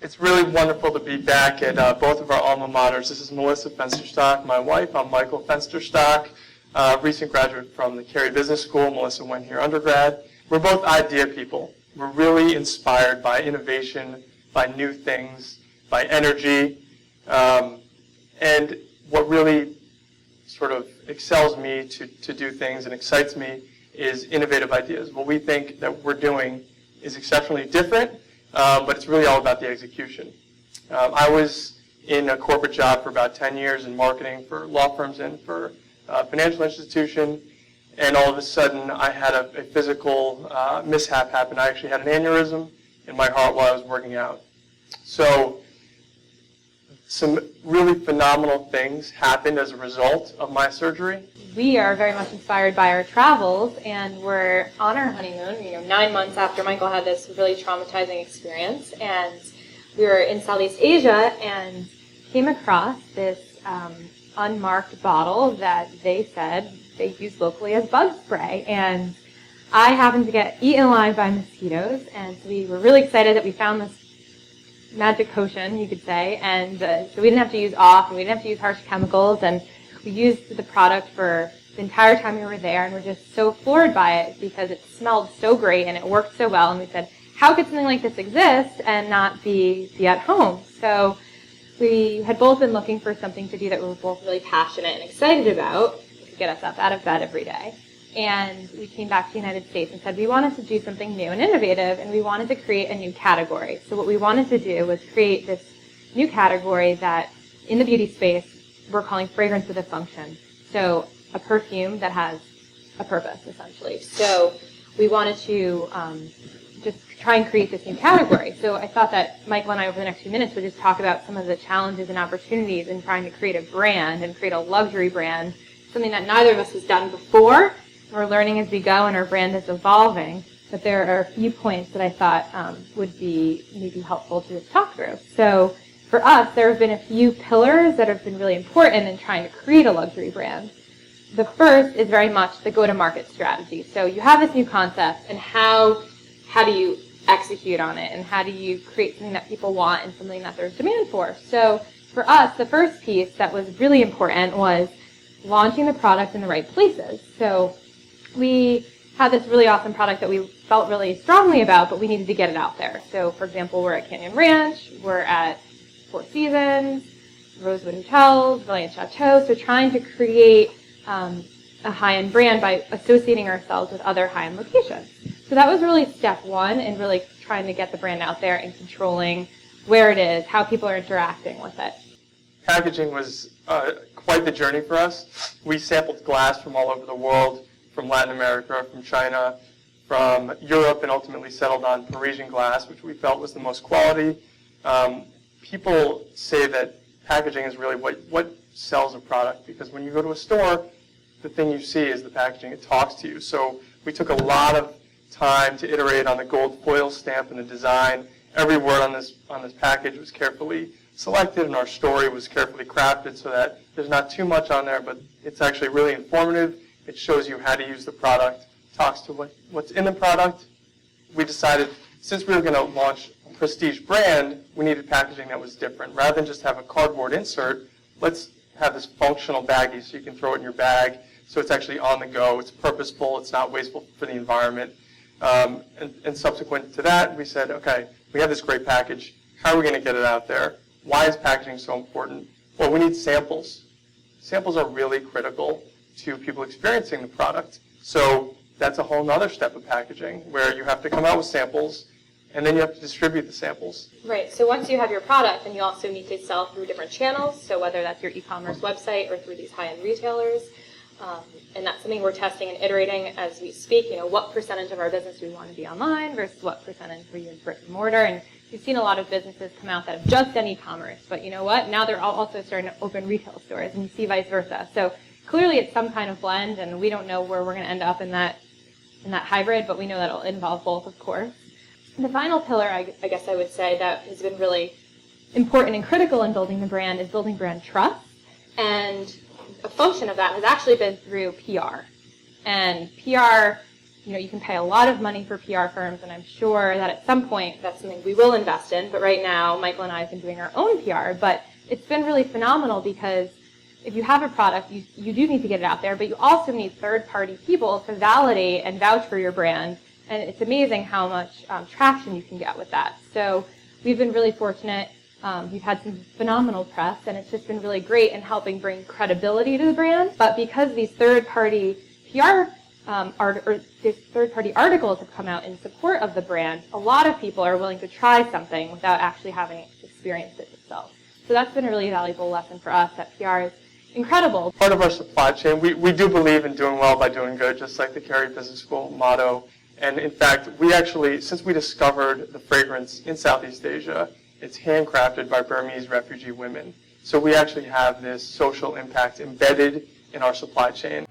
It's really wonderful to be back at both of our alma maters. This is Melissa Fensterstock, my wife. I'm Michael Fensterstock, recent graduate from the Cary Business School. Melissa went here undergrad. We're both idea people. We're really inspired by innovation, by new things, by energy. And what really sort of excels me to do things and excites me is innovative ideas. What we think that we're doing is exceptionally different, but it's really all about the execution. I was in a corporate job for about 10 years in marketing for law firms and for a financial institution, and all of a sudden I had a physical mishap happen. I actually had an aneurysm in my heart while I was working out. So some really phenomenal things happened as a result of my surgery. We are very much inspired by our travels, and we're on our honeymoon, 9 months after Michael had this really traumatizing experience, and we were in Southeast Asia and came across this unmarked bottle that they said they use locally as bug spray, and I happened to get eaten alive by mosquitoes, and so we were really excited that we found this magic potion, you could say, and so we didn't have to use off, and we didn't have to use harsh chemicals, and we used the product for the entire time we were there, and we're just so floored by it because it smelled so great and it worked so well, and we said, how could something like this exist and not be at home? So we had both been looking for something to do that we were both really passionate and excited about to get us up out of bed every day. And we came back to the United States and said we wanted to do something new and innovative, and we wanted to create a new category. So what we wanted to do was create this new category that, in the beauty space, we're calling fragrance with a function. So a perfume that has a purpose, essentially. So we wanted to just try and create this new category. So I thought that Michael and I, over the next few minutes, would just talk about some of the challenges and opportunities in trying to create a brand and create a luxury brand, something that neither of us has done before. We're learning as we go, and our brand is evolving. But there are a few points that I thought would be maybe helpful to just talk through. So for us, there have been a few pillars that have been really important in trying to create a luxury brand. The first is very much the go-to-market strategy. So you have this new concept, and how do you execute on it, and how do you create something that people want and something that there's demand for? So for us, the first piece that was really important was launching the product in the right places. So we had this really awesome product that we felt really strongly about, but we needed to get it out there. So, for example, we're at Canyon Ranch, we're at Four Seasons, Rosewood Hotels, Brilliant Chateau, so trying to create a high-end brand by associating ourselves with other high-end locations. So that was really step one in really trying to get the brand out there and controlling where it is, how people are interacting with it. Packaging was quite the journey for us. We sampled glass from all over the world, from Latin America, from China, from Europe, and ultimately settled on Parisian glass, which we felt was the most quality. People say that packaging is really what sells a product, because when you go to a store, the thing you see is the packaging. It talks to you. So we took a lot of time to iterate on the gold foil stamp and the design. Every word on this package was carefully selected, and our story was carefully crafted so that there's not too much on there, but it's actually really informative. It shows you how to use the product, talks to what's in the product. We decided, since we were going to launch a prestige brand, we needed packaging that was different. Rather than just have a cardboard insert, let's have this functional baggie so you can throw it in your bag, so it's actually on the go, it's purposeful, it's not wasteful for the environment. And subsequent to that, we said, okay, we have this great package. How are we going to get it out there? Why is packaging so important? Well, we need samples. Samples are really critical to people experiencing the product. So that's a whole other step of packaging, where you have to come out with samples, and then you have to distribute the samples. Right. So once you have your product, then you also need to sell through different channels. So whether that's your e-commerce website or through these high-end retailers. And that's something we're testing and iterating as we speak. What percentage of our business do we want to be online versus what percentage we use brick and mortar. And we've seen a lot of businesses come out that have just done e-commerce. But you know what? Now they're also starting to open retail stores, and you see vice versa. So clearly it's some kind of blend, and we don't know where we're going to end up in that hybrid, but we know that it'll involve both, of course. The final pillar, I guess I would say, that has been really important and critical in building the brand is building brand trust. And a function of that has actually been through PR. And PR, you can pay a lot of money for PR firms, and I'm sure that at some point that's something we will invest in. But right now, Michael and I have been doing our own PR. But it's been really phenomenal because if you have a product, you do need to get it out there, but you also need third-party people to validate and vouch for your brand. And it's amazing how much traction you can get with that. So we've been really fortunate. We've had some phenomenal press, and it's just been really great in helping bring credibility to the brand. But because these third-party PR these third-party articles have come out in support of the brand, a lot of people are willing to try something without actually having experienced it themselves. So that's been a really valuable lesson for us, that PR is incredible. Part of our supply chain, we do believe in doing well by doing good, just like the Carey Business School motto. And in fact, we actually, since we discovered the fragrance in Southeast Asia, it's handcrafted by Burmese refugee women. So we actually have this social impact embedded in our supply chain.